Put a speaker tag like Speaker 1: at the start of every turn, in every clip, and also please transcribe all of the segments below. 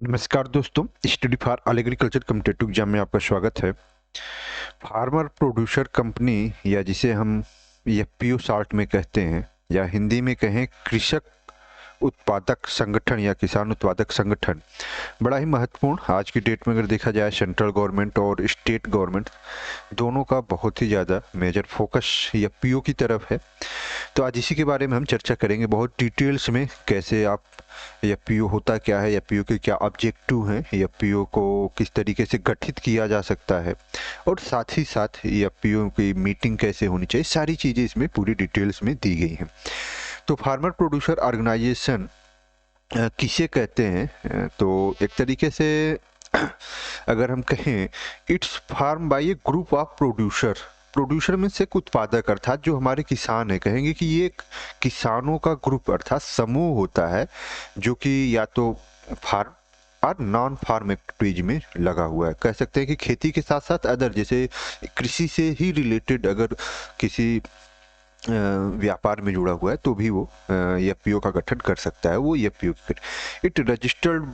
Speaker 1: नमस्कार दोस्तों, study for all agriculture competitive exam में आपका स्वागत है। फार्मर प्रोड्यूसर कंपनी या जिसे हम एफपीओ शॉर्ट में कहते हैं या हिंदी में कहें कृषक उत्पादक संगठन या किसान उत्पादक संगठन, बड़ा ही महत्वपूर्ण आज की डेट में अगर देखा जाए सेंट्रल गवर्नमेंट और स्टेट गवर्नमेंट दोनों का बहुत ही ज़्यादा मेजर फोकस एफपीओ की तरफ है। तो आज इसी के बारे में हम चर्चा करेंगे बहुत डिटेल्स में, कैसे आप एफपीओ होता क्या है, एफपीओ के क्या ऑब्जेक्टिव हैं, एफपीओ को किस तरीके से गठित किया जा सकता है और साथ ही साथ एफपीओ की मीटिंग कैसे होनी चाहिए, सारी चीज़ें इसमें पूरी डिटेल्स में दी गई हैं। तो फार्मर प्रोड्यूसर ऑर्गेनाइजेशन किसे कहते हैं? तो एक तरीके से अगर हम कहें, it's form by a group of producer. Producer में से एक उत्पादक, अर्थात जो हमारे किसान है, कहेंगे कि ये एक किसानों का ग्रुप अर्थात समूह होता है जो कि या तो फार्म और नॉन फार्म एक्टिविटीज में लगा हुआ है। कह सकते हैं कि खेती के साथ साथ अदर, जैसे कृषि से ही रिलेटेड अगर किसी व्यापार में जुड़ा हुआ है तो भी वो एफपीओ का गठन कर सकता है। वो FPO it registered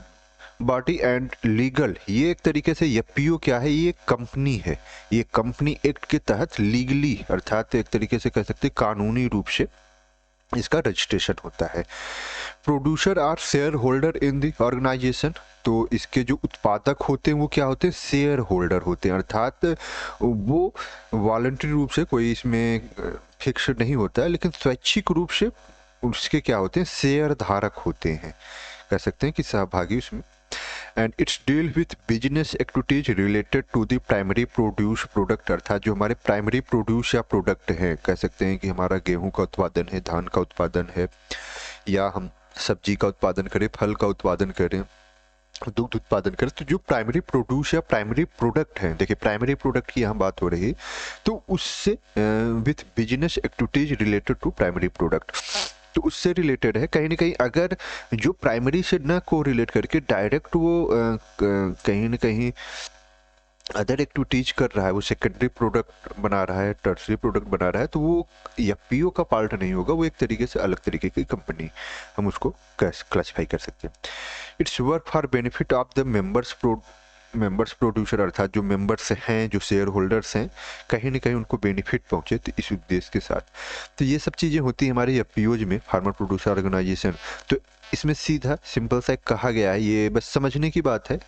Speaker 1: body and legal, ये एक तरीके से एफपीओ क्या है, ये कंपनी है। ये कंपनी एक्ट के तहत लीगली अर्थात एक तरीके से कह सकते कानूनी रूप से इसका रजिस्ट्रेशन होता है। Producer are share holder in the organisation, तो इसके जो उत्पादक होते हैं वो क्या होते हैं, शेयर होल्डर होते हैं, अर्थात वो वॉलंटरी रूप से कोई इसमें फिक्स नहीं होता है, लेकिन स्वैच्छिक रूप से उसके क्या होते हैं, शेयर धारक होते हैं, कह सकते हैं कि सहभागी उसमें। And it's deal with business activities related to the primary produce product, अर्थात जो हमारे प्राइमरी प्रोड्यूस या प्रोडक्ट हैं, कह सकते हैं कि हमारा गेहूं का उत्पादन है, धान का उत्पादन है, या हम सब्जी का उत्पादन करें, फल का उत्पादन करें, दूध उत्पादन करें, तो जो प्राइमरी प्रोड्यूस या प्राइमरी प्रोडक्ट है, देखिए प्राइमरी प्रोडक्ट की यहाँ बात हो रही है, तो उससे with business activities related to primary product, तो उससे रिलेटेड है। कहीं ना कहीं अगर जो प्राइमरी से न को रिलेट करके डायरेक्ट वो कहीं ना कहीं अदर एक्टिविटीज कर रहा है, वो सेकेंडरी प्रोडक्ट बना रहा है, टर्सरी प्रोडक्ट बना रहा है, तो वो एफपीओ का पार्ट नहीं होगा, वो एक तरीके से अलग तरीके की कंपनी हम उसको क्लासिफाई कर सकते हैं। It's work for benefit of the members producer, अर्थात जो मेंबर्स हैं, जो शेयर होल्डर्स हैं, कहीं ना कहीं उनको बेनिफिट पहुंचे, तो इस उद्देश्य के साथ तो ये सब चीज़ें होती हैं हमारे एफपीओज में, फार्मर प्रोड्यूसर ऑर्गेनाइजेशन। तो इसमें सीधा सिंपल सा कहा गया है, ये बस समझने की बात है।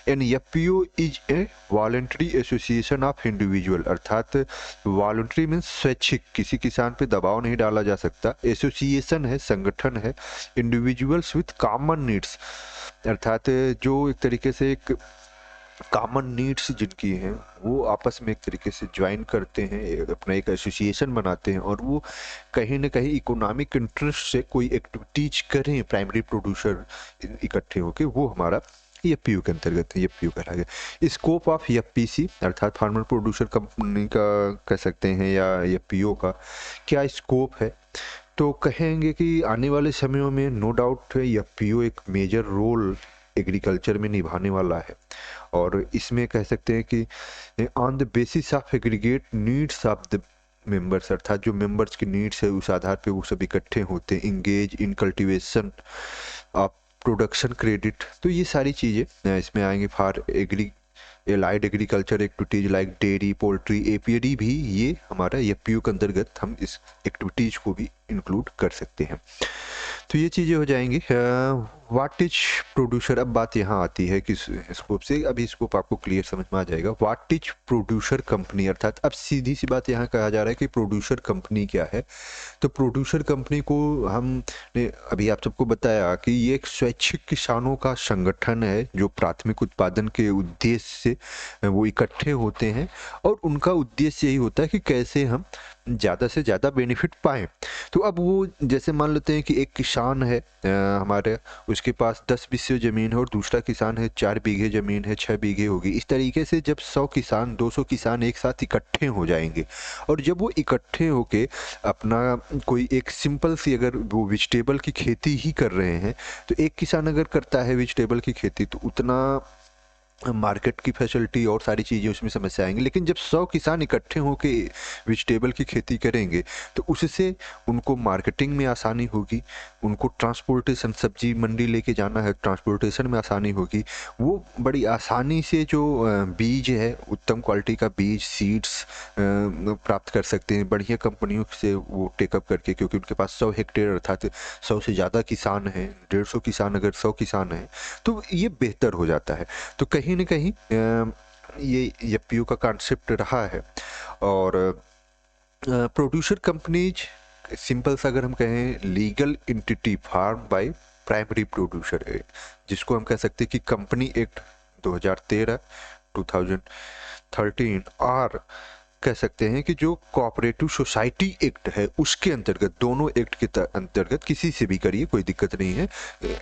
Speaker 1: An FPO is a voluntary association of individual, अर्थात वॉलंटरी मीन्स स्वैच्छिक, किसी किसान पे दबाव नहीं डाला जा सकता, एसोसिएशन है, संगठन है, इंडिविजुअल्स विथ कॉमन नीड्स, अर्थात जो एक तरीके से एक कॉमन नीड्स जिनकी हैं वो आपस में एक तरीके से ज्वाइन करते हैं, अपना एक एसोसिएशन बनाते हैं, और वो कहीं ना कहीं इकोनॉमिक इंटरेस्ट से कोई एक्टिविटीज करें, प्राइमरी प्रोड्यूसर इकट्ठे होके, वो हमारा एफपीयू के अंतर्गत है, एफपीयू कहलाएगा। स्कोप ऑफ एफपीसी अर्थात फार्मर प्रोड्यूसर कंपनी का कह सकते हैं या एफपीओ का क्या स्कोप है, तो कहेंगे कि आने वाले समयों में नो डाउट एफपीओ एक मेजर रोल एग्रीकल्चर में निभाने वाला है, और इसमें कह सकते हैं कि on the basis of aggregate needs of the members, अर्थात जो मेंबर्स की नीड्स है उस आधार पे वो सब इकट्ठे होते हैं, engage in cultivation of production credit, तो ये सारी चीज़ें इसमें आएंगे। For agri allied agriculture activities like dairy, poultry, एपीडी भी ये हमारा एफपीओ के अंतर्गत हम इस एक्टिविटीज को भी इंक्लूड कर सकते हैं। तो ये चीज़ें हो जाएंगी। व्हाट इज प्रोड्यूसर, अब बात यहाँ आती है कि स्कोप से, अभी स्कोप आपको क्लियर समझ में आ जाएगा। व्हाट इज प्रोड्यूसर कंपनी, अर्थात अब सीधी सी बात यहाँ कहा जा रहा है कि प्रोड्यूसर कंपनी क्या है। तो प्रोड्यूसर कंपनी को हमने अभी आप सबको बताया कि ये एक स्वैच्छिक किसानों का संगठन है जो प्राथमिक उत्पादन के उद्देश्य से वो इकट्ठे होते हैं, और उनका उद्देश्य यही होता है कि कैसे हम ज़्यादा से ज़्यादा बेनिफिट पाएँ। तो अब वो जैसे मान लेते हैं कि एक किसान है हमारे, उसके पास 10 बीघे ज़मीन है, और दूसरा किसान है 4 बीघे ज़मीन है, 6 बीघे होगी। इस तरीके से जब 100 किसान 200 किसान एक साथ इकट्ठे हो जाएंगे, और जब वो इकट्ठे होके अपना कोई एक सिंपल सी अगर वो वेजिटेबल की खेती ही कर रहे हैं, तो एक किसान अगर करता है वेजिटेबल की खेती, तो उतना मार्केट की फैसिलिटी और सारी चीज़ें उसमें समस्या आएंगी। लेकिन जब 100 किसान इकट्ठे होकर वेजिटेबल की खेती करेंगे तो उससे उनको मार्केटिंग में आसानी होगी, उनको ट्रांसपोर्टेशन, सब्जी मंडी लेके जाना है, ट्रांसपोर्टेशन में आसानी होगी। वो बड़ी आसानी से जो बीज है, उत्तम क्वालिटी का बीज, सीड्स प्राप्त कर सकते हैं बढ़िया कंपनियों से वो टेकअप करके, क्योंकि उनके पास 100 हेक्टेयर अर्थात 100 से ज़्यादा किसान हैं, 150 किसान अगर 100 किसान हैं तो ये बेहतर हो जाता है। तो कहीं न कहीं ये एफपीओ का कॉन्सेप्ट रहा है। और प्रोड्यूसर कंपनीज सिंपल सा अगर हम कहें, legal entity form by primary producer है, जिसको हम कह सकते हैं कि कंपनी एक्ट 2013 2013 और कह सकते हैं कि जो कोऑपरेटिव सोसाइटी एक्ट है उसके अंतर्गत, दोनों एक्ट के अंतर्गत किसी से भी करिए कोई दिक्कत नहीं है,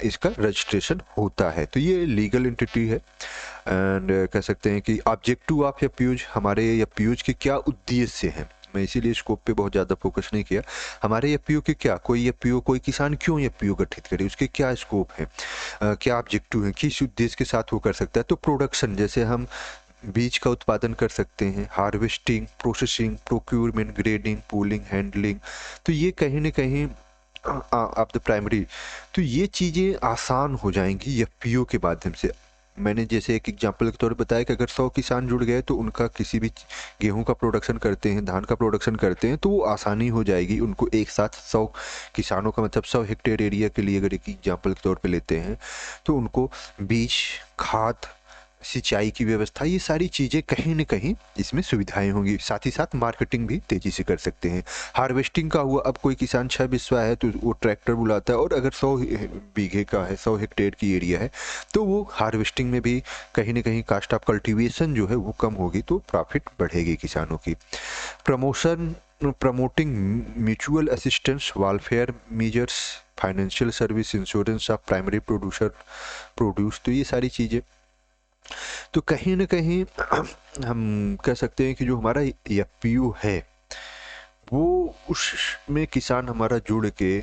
Speaker 1: इसका रजिस्ट्रेशन होता है। तो ये लीगल एंटिटी है। एंड कह सकते हैं कि ऑब्जेक्टिव ऑफ एफपीओज, हमारे एफपीओज के क्या उद्देश्य हैं, मैं इसीलिए स्कोप पे बहुत ज़्यादा फोकस नहीं किया। हमारे एफपीओ के क्या, कोई एफपीओ, कोई किसान क्यों एफपीओ गठित करे, उसके क्या स्कोप है, क्या ऑब्जेक्टिव है, किस उद्देश्य के साथ वो कर सकता है। तो प्रोडक्शन, जैसे हम बीज का उत्पादन कर सकते हैं, harvesting, processing, procurement, grading, pooling, handling, तो ये कहीं ना कहीं आप द प्राइमरी, तो ये चीज़ें आसान हो जाएंगी एफपीओ के माध्यम से। मैंने जैसे एक एग्जांपल के तौर पर बताया कि अगर 100 किसान जुड़ गए तो उनका किसी भी गेहूं का प्रोडक्शन करते हैं, धान का प्रोडक्शन करते हैं, तो वो आसानी हो जाएगी उनको एक साथ 100 किसानों का मतलब 100 हेक्टेयर एरिया के लिए अगर एक एग्जांपल के तौर पे लेते हैं तो उनको बीज, खाद, सिंचाई की व्यवस्था, ये सारी चीज़ें कहीं न कहीं इसमें सुविधाएं होंगी। साथ ही साथ मार्केटिंग भी तेज़ी से कर सकते हैं। हार्वेस्टिंग का हुआ, अब कोई किसान 6 बिस्वा है तो वो ट्रैक्टर बुलाता है, और अगर 100 बीघे का है, 100 हेक्टेयर की एरिया है, तो वो हार्वेस्टिंग में भी कहीं न कहीं कास्ट ऑफ कल्टीवेशन जो है वो कम होगी, तो प्रॉफिट बढ़ेगी किसानों की। Promoting mutual assistance, welfare measures, financial service, insurance of primary produce, तो ये सारी चीज़ें, तो कहीं न कहीं हम कह सकते हैं कि जो हमारा एफपीओ है वो, उसमें किसान हमारा जुड़ के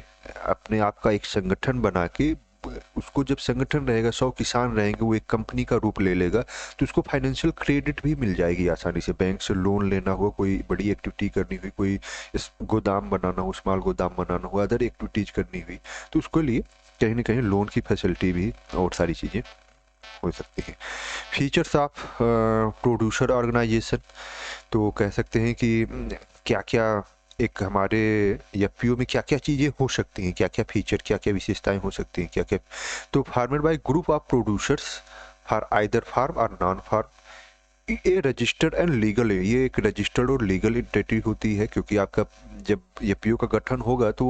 Speaker 1: अपने आप का एक संगठन बना के, उसको जब संगठन रहेगा, 100 किसान रहेंगे, वो एक कंपनी का रूप ले लेगा, तो उसको फाइनेंशियल क्रेडिट भी मिल जाएगी आसानी से। बैंक से लोन लेना हुआ, कोई बड़ी एक्टिविटी करनी हुई, कोई गोदाम बनाना हो, स्मॉल गोदाम बनाना हुआ, अदर एक्टिविटीज करनी हुई, तो उसके लिए कहीं ना कहीं लोन की फैसिलिटी भी और सारी चीज़ें हो सकती है। फीचर्स ऑफ प्रोड्यूसर ऑर्गेनाइजेशन, तो कह सकते हैं कि क्या क्या एक हमारे एफपीओ में क्या क्या चीज़ें हो सकती हैं, क्या क्या फीचर, क्या क्या विशेषताएं हो सकती हैं, क्या क्या। तो formed by group of producers for either farm और नॉन फार्म, ये रजिस्टर्ड एंड लीगल है, ये एक रजिस्टर्ड और लीगल एंटिटी होती है, क्योंकि आपका जब एफपीओ का गठन होगा तो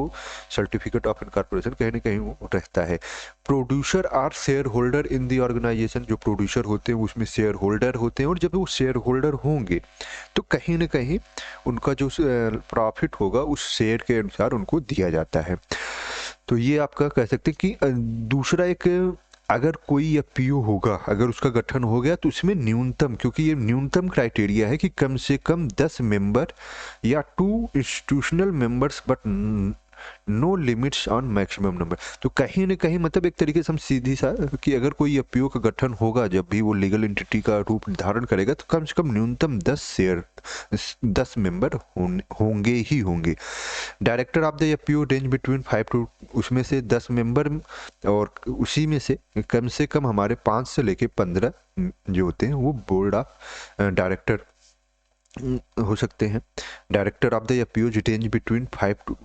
Speaker 1: सर्टिफिकेट ऑफ इनकॉर्पोरेशन कहीं ना कहीं वो रहता है। Producer are share holder in the organisation, जो प्रोड्यूसर होते हैं उसमें शेयर होल्डर होते हैं, और जब वो शेयर होल्डर होंगे तो कहीं ना कहीं उनका जो प्रॉफिट होगा उस शेयर के अनुसार उनको दिया जाता है। तो ये आपका कह सकते हैं कि दूसरा एक, अगर कोई एफपीओ होगा, अगर उसका गठन हो गया तो उसमें न्यूनतम, क्योंकि ये न्यूनतम क्राइटेरिया है कि कम से कम 10 मेंबर या 2 institutional members, but no limits on maximum number. तो कहीं ना कहीं मतलब एक तरीके से हम सीधी सा कि अगर कोई एफपीओ का गठन होगा, जब भी वो लीगल एंटिटी का रूप धारण करेगा, तो कम से कम न्यूनतम 10 शेयर, 10 मेंबर होंगे ही होंगे। Director of the FPO range between 5 to, उसमें से 10 मेंबर, और उसी में से कम हमारे 5 से लेके 15 जो होते हैं वो बोर्ड ऑफ डायरेक्टर हो सकते हैं। Director of the FPO range between 5 to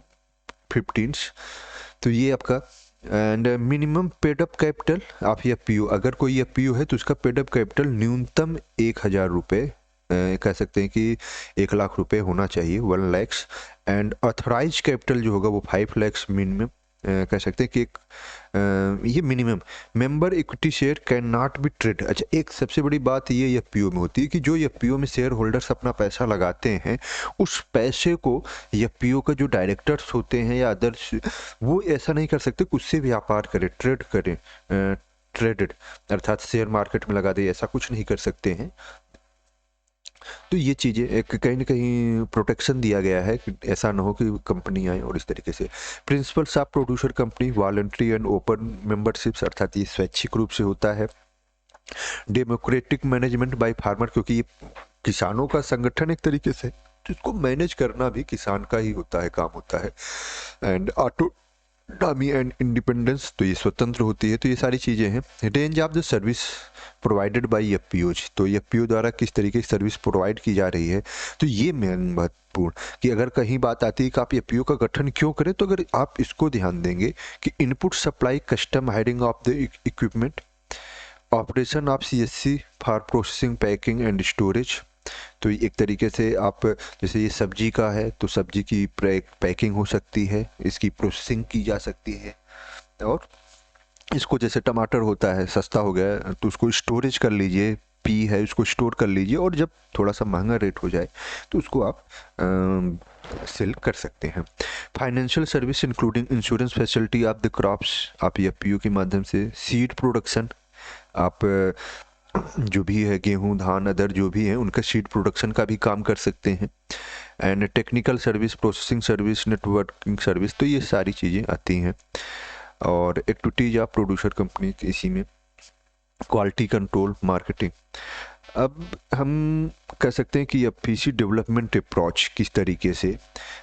Speaker 1: 15, तो ये आपका। And minimum paid up capital of FPO, अगर कोई एफपीओ है तो उसका पेडअप कैपिटल न्यूनतम 1000 रुपये, कह सकते हैं कि 1 लाख रुपए होना चाहिए, 1 लैक्स। एंड ऑथराइज कैपिटल जो होगा वो 5 लैक्स मिनिमम, कह सकते हैं कि एक ये minimum. Member equity share can not be trade. अच्छा, एक सबसे बड़ी बात ये एफपीओ में होती है कि जो एफपीओ में शेयर होल्डर्स अपना पैसा लगाते हैं, उस पैसे को एफपीओ का जो डायरेक्टर्स होते हैं या अदर्स, वो ऐसा नहीं कर सकते कि उससे व्यापार करें, ट्रेड करें, ट्रेडेड अर्थात शेयर मार्केट में लगा दे, ऐसा कुछ नहीं कर सकते हैं। तो ये चीज़ें एक कहीं ना कहीं प्रोटेक्शन दिया गया है कि ऐसा ना हो कि कंपनी आए और इस तरीके से। Principles of producer company, voluntary and open memberships, अर्थात ये स्वैच्छिक रूप से होता है। डेमोक्रेटिक मैनेजमेंट बाय फार्मर, क्योंकि ये किसानों का संगठन एक तरीके से, जिसको मैनेज करना भी किसान का ही होता है, काम होता है। एंड ऑटोनॉमी एंड इंडिपेंडेंस, तो ये स्वतंत्र होती है। तो ये सारी चीज़ें हैं। Range of the service provided by FPOs, तो एफपीओ द्वारा किस तरीके की सर्विस प्रोवाइड की जा रही है। तो ये मेन महत्वपूर्ण कि अगर कहीं बात आती है कि आप एफपीओ का गठन क्यों करें, तो अगर आप इसको ध्यान देंगे कि input supply, custom hiring of the equipment, operation of CSC for processing, packing and storage. तो एक तरीके से आप, जैसे ये सब्जी का है तो सब्जी की पैकिंग हो सकती है, इसकी प्रोसेसिंग की जा सकती है, और इसको जैसे टमाटर होता है सस्ता हो गया तो उसको स्टोरेज कर लीजिए, पी है उसको स्टोर कर लीजिए, और जब थोड़ा सा महंगा रेट हो जाए तो उसको आप सेल कर सकते हैं। Financial service including insurance facility of the crops, आप एफपीओ के माध्यम से सीड प्रोडक्शन, आप जो भी है गेहूं धान अदर जो भी है उनका सीड प्रोडक्शन का भी काम कर सकते हैं। And technical service, processing service, networking service, तो ये सारी चीज़ें आती हैं। और एक्टिविटीज ऑफ प्रोड्यूसर कंपनी इसी में, क्वालिटी कंट्रोल, मार्केटिंग। अब हम कह सकते हैं कि एफपीसी डेवलपमेंट अप्रोच किस तरीके से,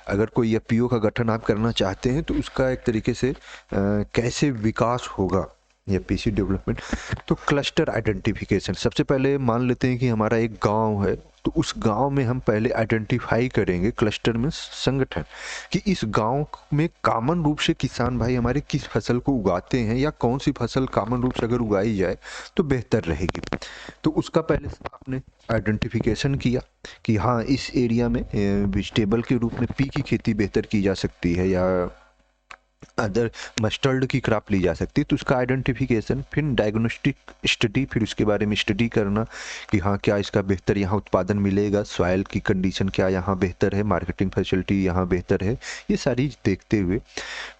Speaker 1: अगर कोई एफपीओ का गठन आप करना चाहते हैं तो उसका एक तरीके से कैसे विकास होगा एफपीसी डेवलपमेंट। तो क्लस्टर आइडेंटिफिकेशन, सबसे पहले मान लेते हैं कि हमारा एक गांव है, तो उस गांव में हम पहले आइडेंटिफाई करेंगे, क्लस्टर में संगठन, कि इस गांव में कॉमन रूप से किसान भाई हमारे किस फसल को उगाते हैं, या कौन सी फसल कॉमन रूप से अगर उगाई जाए तो बेहतर रहेगी। तो उसका पहले आपने आइडेंटिफिकेशन किया कि हाँ इस एरिया में वेजिटेबल के रूप में पी की खेती बेहतर की जा सकती है, या अदर मस्टर्ड की क्रॉप ली जा सकती है, तो उसका आइडेंटिफिकेशन, फिर डायग्नोस्टिक स्टडी, फिर उसके बारे में स्टडी करना कि हाँ क्या इसका बेहतर यहाँ उत्पादन मिलेगा, सॉइल की कंडीशन क्या यहाँ बेहतर है, मार्केटिंग फैसिलिटी यहाँ बेहतर है, ये सारी देखते हुए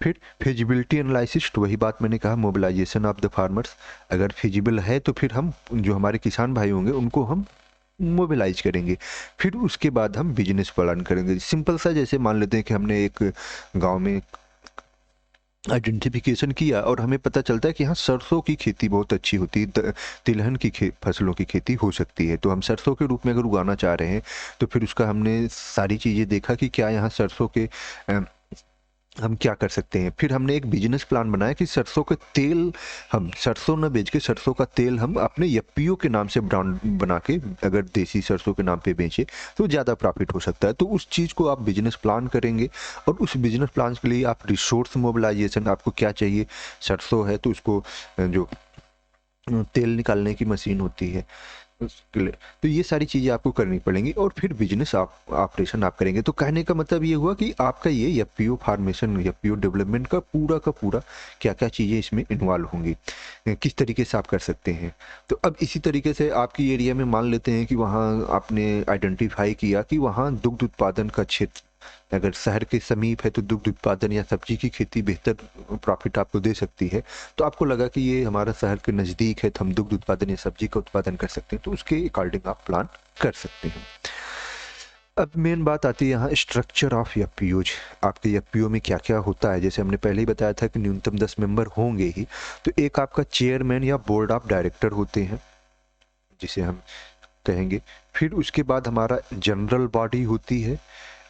Speaker 1: फिर फिजिबिलिटी एनालिसिस, तो वही बात मैंने कहा, मोबिलाइजेशन ऑफ द फार्मर्स, अगर फिजिबल है तो फिर हम जो हमारे किसान भाई होंगे उनको हम मोबिलाइज करेंगे। फिर उसके बाद हम बिजनेस प्लान करेंगे। सिंपल सा, जैसे मान लेते हैं कि हमने एक गांव में आइडेंटिफिकेशन किया और हमें पता चलता है कि हाँ सरसों की खेती बहुत अच्छी होती है, तिलहन की फसलों की खेती हो सकती है, तो हम सरसों के रूप में अगर उगाना चाह रहे हैं तो फिर उसका हमने सारी चीज़ें देखा कि क्या यहाँ सरसों के हम क्या कर सकते हैं। फिर हमने एक बिजनेस प्लान बनाया कि सरसों के तेल, हम सरसों न बेच के सरसों का तेल हम अपने एफपीओ के नाम से ब्रांड बना के अगर देसी सरसों के नाम पे बेचें तो ज़्यादा प्रॉफिट हो सकता है। तो उस चीज़ को आप बिजनेस प्लान करेंगे, और उस बिजनेस प्लान के लिए आप रिसोर्स मोबिलाइजेशन, आपको क्या चाहिए, सरसों है तो उसको जो तेल निकालने की मशीन होती है उसके लिए, तो ये सारी चीज़ें आपको करनी पड़ेंगी, और फिर बिजनेस ऑपरेशन आप करेंगे। तो कहने का मतलब ये हुआ कि आपका ये एफपीओ फार्मेशन, एफपीओ डेवलपमेंट का पूरा क्या क्या चीज़ें इसमें इन्वॉल्व होंगी, किस तरीके से आप कर सकते हैं। तो अब इसी तरीके से आपकी एरिया में मान लेते हैं कि वहाँ आपने आइडेंटिफाई किया कि वहाँ दुग्ध उत्पादन का क्षेत्र, अगर शहर के समीप है तो दुग्ध उत्पादन या सब्जी की खेती बेहतर प्रॉफिट आपको दे सकती है। तो आपको लगा कि ये हमारा शहर के नज़दीक है तो हम दुग्ध उत्पादन या सब्जी का उत्पादन कर सकते हैं, तो उसके अकॉर्डिंग आप प्लान कर सकते हैं। अब मेन बात आती है यहाँ स्ट्रक्चर ऑफ एफपीओज, आपके एफपीओ में क्या क्या होता है। जैसे हमने पहले ही बताया था कि न्यूनतम 10 मेंबर होंगे ही, तो एक आपका चेयरमैन या बोर्ड ऑफ डायरेक्टर होते हैं जिसे हम कहेंगे। फिर उसके बाद हमारा जनरल बॉडी होती है,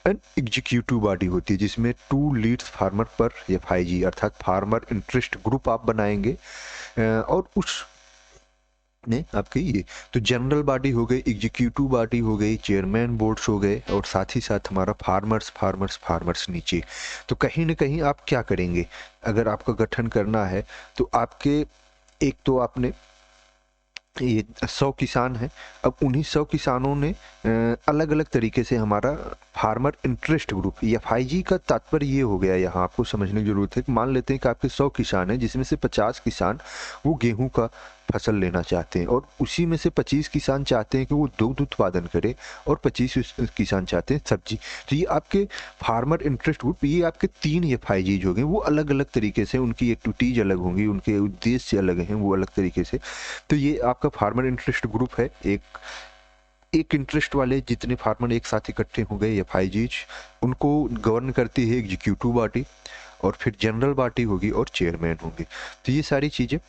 Speaker 1: एंड एग्जीक्यूटिव बॉडी होती है जिसमें 2 लीड्स फार्मर पर एफआईजी, अर्थात फार्मर इंटरेस्ट ग्रुप आप बनाएंगे, और उस ने आपके ये, तो जनरल बॉडी हो गई, एग्जीक्यूटिव बॉडी हो गई, चेयरमैन बोर्ड्स हो गए, और साथ ही साथ हमारा फार्मर्स नीचे। तो कहीं ना कहीं आप क्या करेंगे, अगर आपका गठन करना है तो आपके, एक तो आपने ये 100 किसान हैं, अब उन्हीं 100 किसानों ने अलग अलग तरीके से हमारा फार्मर इंटरेस्ट ग्रुप, एफआईजी का तात्पर्य ये हो गया, यहाँ आपको समझने की जरूरत है कि मान लेते हैं कि आपके 100 किसान हैं जिसमें से 50 किसान वो गेहूं का फसल लेना चाहते हैं, और उसी में से 25 किसान चाहते हैं कि वो दुग्ध उत्पादन करे, और 25 किसान चाहते हैं सब्जी। तो ये आपके फार्मर इंटरेस्ट ग्रुप, ये आपके 3 एफआईजी हो गए, वो अलग अलग तरीके से, उनकी एक्टिविटीज अलग होंगी, उनके उद्देश्य अलग हैं, वो अलग तरीके से। तो ये आपका फार्मर इंटरेस्ट ग्रुप है। एक इंटरेस्ट वाले जितने फार्मर एक साथ इकट्ठे हो गए एफआईजीज, उनको गवर्न करती है एग्जीक्यूटिव बॉडी, और फिर जनरल बॉडी होगी और चेयरमैन होंगे। तो ये सारी चीज़ें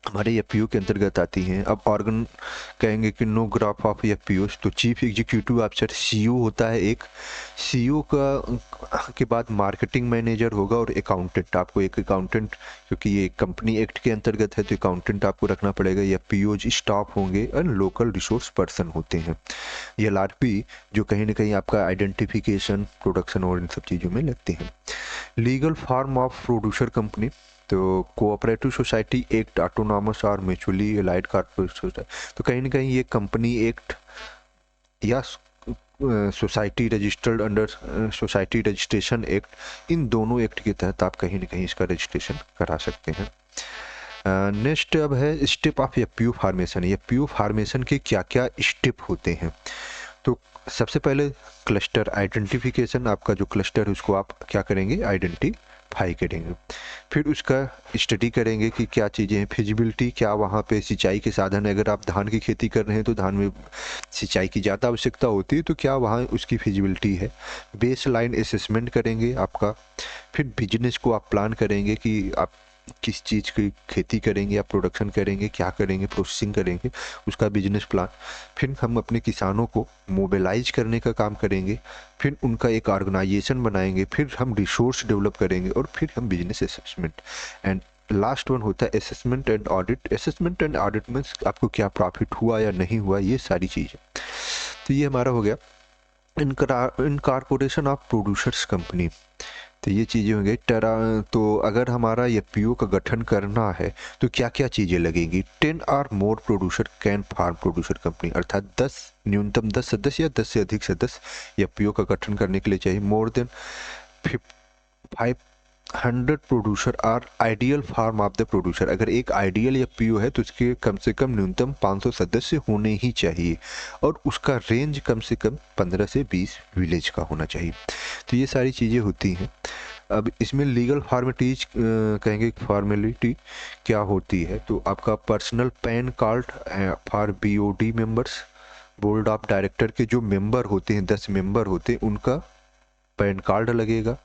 Speaker 1: हमारे एफपीओ के अंतर्गत आती हैं। अब ऑर्गन कहेंगे कि नो ग्राफ ऑफ एफपीओ, तो चीफ एग्जीक्यूटिव ऑफिसर सीईओ होता है एक। सीईओ का के बाद मार्केटिंग मैनेजर होगा और अकाउंटेंट। आपको एक अकाउंटेंट, क्योंकि ये कंपनी एक्ट के अंतर्गत है तो अकाउंटेंट आपको रखना पड़ेगा। एफपीओज स्टाफ होंगे और लोकल रिसोर्स पर्सन होते हैं। एलआरपी जो कहीं ना कहीं आपका आइडेंटिफिकेशन, प्रोडक्शन और इन सब चीज़ों में लगते हैं। Legal form of producer company, तो कोऑपरेटिव सोसाइटी एक्ट, ऑटोनॉमस और म्यूचुअली एलाइड कॉर्पोरेट सोसाइटी, तो कहीं ना कहीं ये कंपनी एक्ट या society registered under society registration act, इन दोनों एक्ट के तहत आप कहीं ना कहीं इसका रजिस्ट्रेशन करा सकते हैं। नेक्स्ट अब है step of FPO formation. FPO formation के क्या क्या स्टेप होते हैं? तो सबसे पहले क्लस्टर आइडेंटिफिकेशन, आपका जो क्लस्टर है उसको आप क्या करेंगे, आइडेंटिफाई करेंगे। फिर उसका स्टडी करेंगे कि क्या चीज़ें हैं, फिजिबिलिटी, क्या वहाँ पे सिंचाई के साधन है। अगर आप धान की खेती कर रहे हैं तो धान में सिंचाई की ज़्यादा आवश्यकता होती है, तो क्या वहाँ उसकी फिजिबिलिटी है। बेस लाइन असेसमेंट करेंगे आपका। फिर बिजनेस को आप प्लान करेंगे कि आप किस चीज़ की खेती करेंगे या प्रोडक्शन करेंगे, क्या करेंगे, प्रोसेसिंग करेंगे, उसका बिजनेस प्लान। फिर हम अपने किसानों को मोबिलाइज करने का काम करेंगे। फिर उनका एक ऑर्गेनाइजेशन बनाएंगे। फिर हम रिसोर्स डेवलप करेंगे और फिर हम business assessment. And last one होता है assessment and audit. Assessment and audit means आपको क्या प्रॉफिट हुआ या नहीं हुआ, ये सारी चीज़ें। तो ये हमारा हो गया इनकॉर्पोरेशन ऑफ प्रोड्यूसर्स कंपनी। तो ये चीज़ें होंगी टरा। तो अगर हमारा ये पीओ का गठन करना है तो क्या क्या चीज़ें लगेंगी? 10 or more producer can form producer company, अर्थात 10 न्यूनतम 10 सदस्य या 10 से अधिक सदस्य या पीओ का गठन करने के लिए चाहिए। More than 500 producer are ideal form of the producer. अगर एक आइडियल या पीओ है तो उसके कम से कम न्यूनतम 500 सदस्य होने ही चाहिए और उसका रेंज कम से कम 15 से 20 विलेज का होना चाहिए। तो ये सारी चीज़ें होती हैं। अब इसमें लीगल फॉर्मेलिटीज कहेंगे, फॉर्मेलिटी क्या होती है? तो आपका personal pan card for BOD members, board of director के जो मेंबर होते हैं, 10 मेंबर होते हैं, उनका पैन कार्ड लगेगा।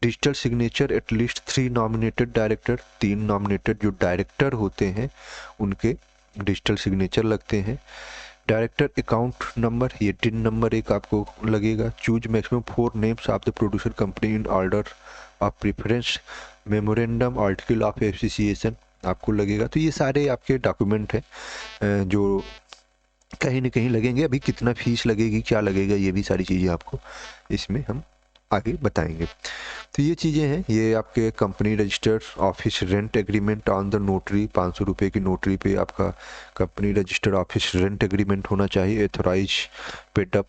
Speaker 1: Digital signature at least 3 nominated director, 3 nominated जो डायरेक्टर होते हैं उनके डिजिटल सिग्नेचर लगते हैं। डायरेक्टर अकाउंट नंबर, ये टिन नंबर एक आपको लगेगा। Choose maximum 4 names of the producer company in order of preference. Memorandum article of association आपको लगेगा। तो ये सारे आपके डॉक्यूमेंट हैं जो कहीं ना कहीं लगेंगे। अभी कितना फीस लगेगी, क्या लगेगा, ये भी सारी चीज़ें आपको इसमें हम आगे बताएंगे। तो ये चीज़ें हैं, ये आपके company registered office rent agreement on the notary, 500 रुपये की नोटरी पे आपका company registered office rent agreement होना चाहिए। एथोराइज पेडअप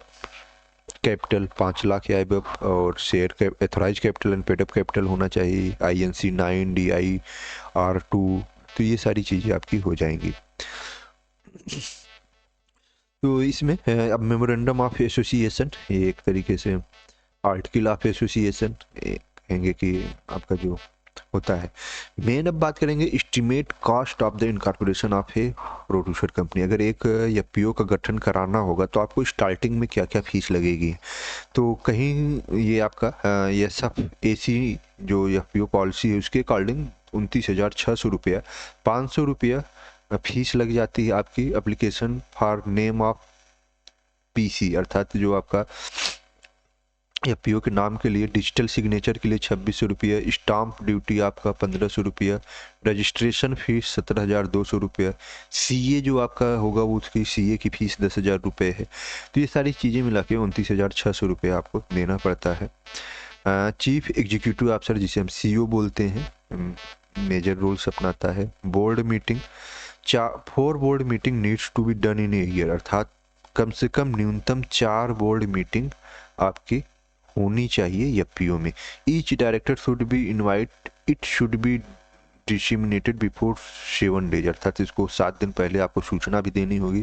Speaker 1: कैपिटल 5 लाख या अबव और share authorise capital and paid up capital होना चाहिए। INC 9 DI R2। तो ये सारी चीज़ें आपकी हो जाएंगी। तो इसमें अब मेमोरेंडम ऑफ एसोसिएशन, ये एक तरीके से आर्टिकल ऑफ एसोसिएशन कहेंगे कि आपका जो होता है। मेन अब बात करेंगे estimate cost of the incorporation of a producer company. अगर एक एफपीओ का गठन कराना होगा तो आपको स्टार्टिंग में क्या क्या फीस लगेगी? तो कहीं ये आपका ये सब AC जो एफपीओ पॉलिसी है उसके अकॉर्डिंग 29,600 रुपया, 500 रुपया फीस लग जाती है आपकी application for name of PC, अर्थात जो आपका एफपीओ के नाम के लिए। डिजिटल सिग्नेचर के लिए 2600 रुपया। स्टाम्प ड्यूटी आपका 1500 रुपया। रजिस्ट्रेशन फीस 17,200 रुपया। CA जो आपका होगा वो उसकी CA की फीस 10,000 रुपये है। तो ये सारी चीज़ें मिला के 29,600 रुपये आपको देना पड़ता है। चीफ एग्जीक्यूटिव ऑफिसर जिसे हम CEO बोलते हैं, मेजर रोल्स अपनाता है। Board meeting 4 board meeting needs to be done in a year, अर्थात कम से कम न्यूनतम 4 बोर्ड मीटिंग आपकी होनी चाहिए एफपीओ में। Each director should be invite, it should be disseminated before 7 days, अर्थात इसको 7 दिन पहले आपको सूचना भी देनी होगी।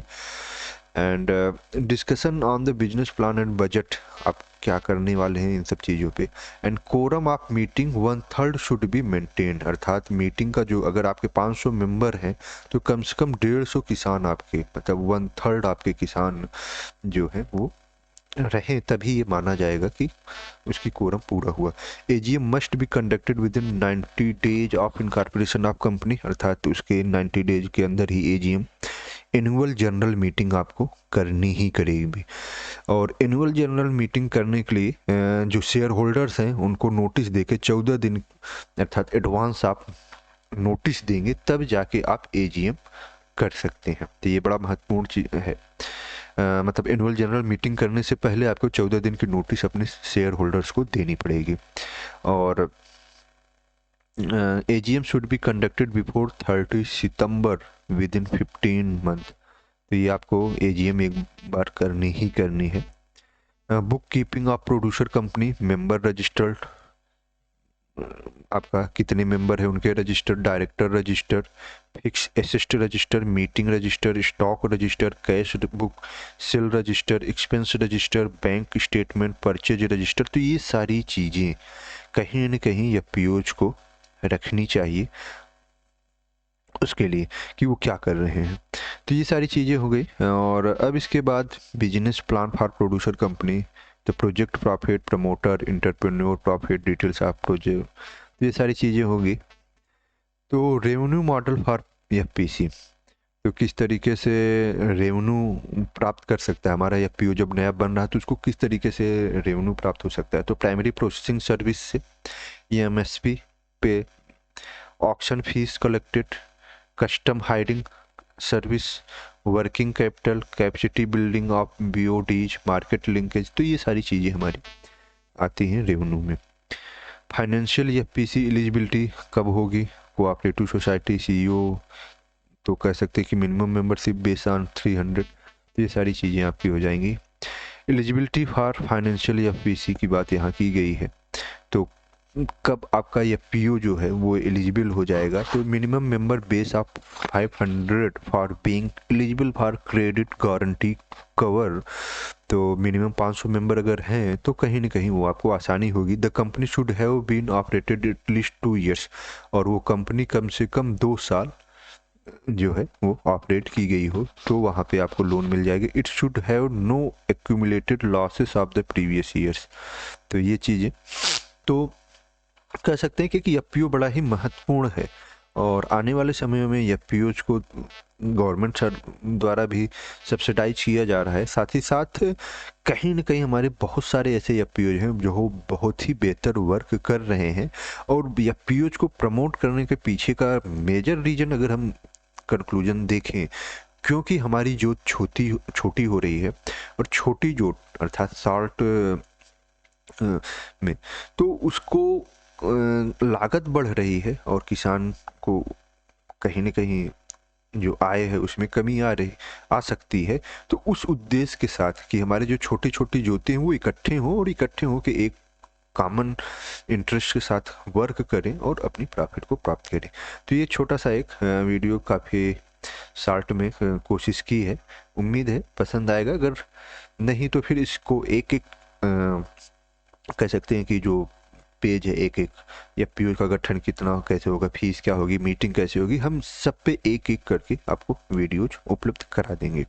Speaker 1: And discussion on the business plan and budget, आप क्या करने वाले हैं इन सब चीज़ों पे। And quorum of meeting 1/3 should be maintain, अर्थात मीटिंग का जो अगर आपके 500 मेंबर हैं तो कम से कम 150 किसान आपके, मतलब 1/3 आपके किसान जो हैं वो रहे तभी ये माना जाएगा कि उसकी कोरम पूरा हुआ। AGM must be conducted with in 90 days of incorporation of company, अर्थात उसके 90 डेज के अंदर ही एजीएम एनुअल जनरल मीटिंग आपको करनी ही करेगी। और एनुअल जनरल मीटिंग करने के लिए जो शेयर होल्डर्स हैं उनको नोटिस देके 14 दिन अर्थात एडवांस आप नोटिस देंगे, तब जाके आप एजीएम कर सकते हैं। तो ये बड़ा महत्वपूर्ण चीज़ है। मतलब एनुअल जनरल मीटिंग करने से पहले आपको 14 दिन की नोटिस अपने शेयर होल्डर्स को देनी पड़ेगी। और AGM should be conducted before 30 September with in 15 month. तो ये आपको एजीएम एक बार करनी ही करनी है। Book keeping of producer company, member registered, आपका कितने मेंबर है उनके register, director register, fix asset register, meeting register, stock register, cash book, cell register, expense register, bank statement, purchase register. तो ये सारी चीज़ें कहीं न कहीं एफपीओज को रखनी चाहिए उसके लिए कि वो क्या कर रहे हैं। तो ये सारी चीज़ें हो गई। और अब इसके बाद business plan for producer company, the project profit, promoter, entrepreneur profit, details of project, तो ये सारी चीज़ें होगी। तो रेवेन्यू मॉडल फॉर एफपीसी, तो किस तरीके से रेवेन्यू प्राप्त कर सकता है हमारा एफपीओ, जब नया बन रहा है तो उसको किस तरीके से रेवेन्यू प्राप्त हो सकता है। तो प्राइमरी प्रोसेसिंग सर्विस से, एमएसपी पे, auction fees collected, custom hiring service, working capital, capacity building of BODs, market linkage, तो ये सारी चीज़ें हमारी आती हैं रेवेन्यू में। फाइनेंशियल एफपीसी एलिजिबिलिटी कब होगी, कोऑपरेटिव सोसाइटी, सीईओ, तो कह सकते हैं कि मिनिमम मेंबरशिप बेस ऑन 300, तो ये सारी चीज़ें आपकी हो जाएंगी। एलिजिबिलिटी फॉर फाइनेंशियल एफपीसी की बात यहाँ की गई है। तो कब आपका ये पीओ जो है वो एलिजिबल हो जाएगा, तो minimum member base of 500 for being eligible for credit guarantee cover. तो मिनिमम 500 मेंबर अगर हैं तो कहीं ना कहीं वो आपको आसानी होगी। The company should have been operated at least 2 years, और वो कंपनी कम से कम 2 साल जो है वो ऑपरेट की गई हो, तो वहाँ पे आपको लोन मिल जाएगी। It should have no accumulated losses of the previous years. तो ये चीज़ें तो कह सकते हैं कि एफपीओ बड़ा ही महत्वपूर्ण है, और आने वाले समयों में एफपीओज को गवर्नमेंट द्वारा भी सब्सिडाइज किया जा रहा है। साथ ही साथ कहीं न कहीं हमारे बहुत सारे ऐसे एफपीओज हैं जो बहुत ही बेहतर वर्क कर रहे हैं, और एफपीओज को प्रमोट करने के पीछे का मेजर रीजन अगर हम कंक्लूजन देखें, क्योंकि हमारी जो छोटी छोटी हो रही है, और छोटी जोत अर्थात साल्ट में, तो उसको लागत बढ़ रही है और किसान को कहीं न कहीं जो आय है उसमें कमी आ सकती है। तो उस उद्देश्य के साथ कि हमारे जो छोटे छोटे जोते हैं वो इकट्ठे हों, और इकट्ठे हों कि एक कॉमन इंटरेस्ट के साथ वर्क करें और अपनी प्रॉफिट को प्राप्त करें। तो ये छोटा सा एक वीडियो काफ़ी शॉर्ट में कोशिश की है, उम्मीद है पसंद आएगा। अगर नहीं तो फिर इसको एक एक कह सकते हैं कि जो पेज है एक एक, या पीओ का गठन कितना कैसे होगा, फीस क्या होगी, मीटिंग कैसे होगी, हम सब पे एक एक करके आपको वीडियोज उपलब्ध करा देंगे।